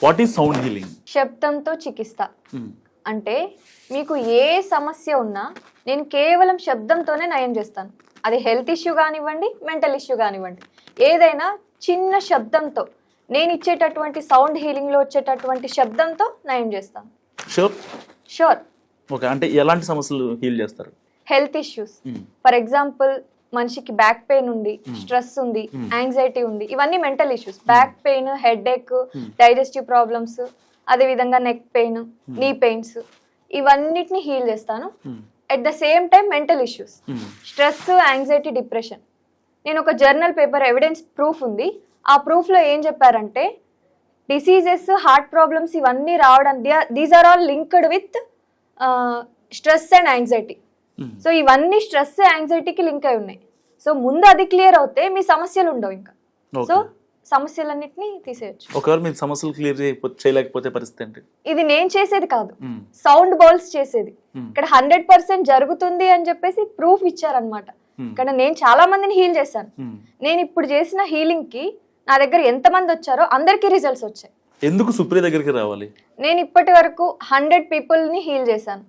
What is sound healing? శబ్దంతో చికిత్స అంటే మీకు ఏ సమస్య ఉన్నా నేను కేవలం శబ్దంతోనే నయం చేస్తాను. అది హెల్త్ ఇష్యూ కానివ్వండి, మెంటల్ ఇష్యూ కానివ్వండి, ఏదైనా చిన్న శబ్దంతో నేను ఇచ్చేటటువంటి సౌండ్ హీలింగ్లో వచ్చేటటువంటి శబ్దంతో నయం చేస్తాను. షూర్. ఓకే, అంటే ఎలాంటి సమస్యలు హీల్ చేస్తారు? హెల్త్ ఇష్యూస్, ఫర్ ఎగ్జాంపుల్ మనిషికి బ్యాక్ పెయిన్ ఉంది, స్ట్రెస్ ఉంది, యాంగ్జైటీ ఉంది, ఇవన్నీ mental issues. Back pain, headache, digestive problems, అదే విధంగా నెక్ పెయిన్, నీ పెయిన్స్, ఇవన్నిటిని హీల్ చేస్తాను. At the same time mental issues, stress, anxiety, depression. నేను ఒక జర్నల్ పేపర్ ఎవిడెన్స్ ప్రూఫ్ ఉంది. ఆ ప్రూఫ్ లో ఏం చెప్పారంటే డిసీజెస్, హార్ట్ ప్రాబ్లమ్స్ ఇవన్నీ రావడం these are all linked with stress and anxiety. So ఇవన్నీ స్ట్రెస్, యాంగ్జైటీకి లింక్ అయి ఉన్నాయి. సో ముందు అది క్లియర్ అవుతే మీ సమస్యలు ఉండవు ఇంకా. సో సమస్యలన్నిటిని తీసేయచ్చు. ఒకవేళ మీ సమస్యలు క్లియర్ చేయలేకపోతే పరిస్థితి ఏంటి? ఇది నేను చేసేది కాదు, సౌండ్ బౌల్స్ చేసేది. ఇక్కడ 100% జరుగుతుంది అని చెప్పేసి ప్రూఫ్ ఇచ్చారనమాట. ఇక్కడ నేను చాలా మందిని హీల్ చేశాను. నేను ఇప్పుడు చేసిన హీలింగ్ కి నా దగ్గర ఎంతమంది వచ్చారో అందరికీ రిజల్ట్స్ వచ్చాయి. ఎందుకు సుప్రియ దగ్గరికి రావాలి? నేను ఇప్పటి వరకు 100 people ని హీల్ చేశాను.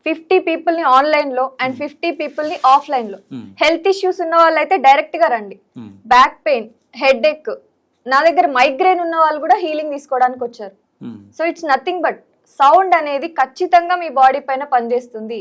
50 people ని ఆన్లైన్ లో అండ్ 50 people ని ఆఫ్లైన్ లో. హెల్త్ ఇష్యూస్ ఉన్న వాళ్ళు అయితే డైరెక్ట్ గా రండి. బ్యాక్ పెయిన్, హెడ్ ఏక్, నా దగ్గర మైగ్రేన్ ఉన్న వాళ్ళు కూడా హీలింగ్ తీసుకోవడానికి వచ్చారు. So it's nothing but sound అనేది ఖచ్చితంగా మీ బాడీ పైన పనిచేస్తుంది.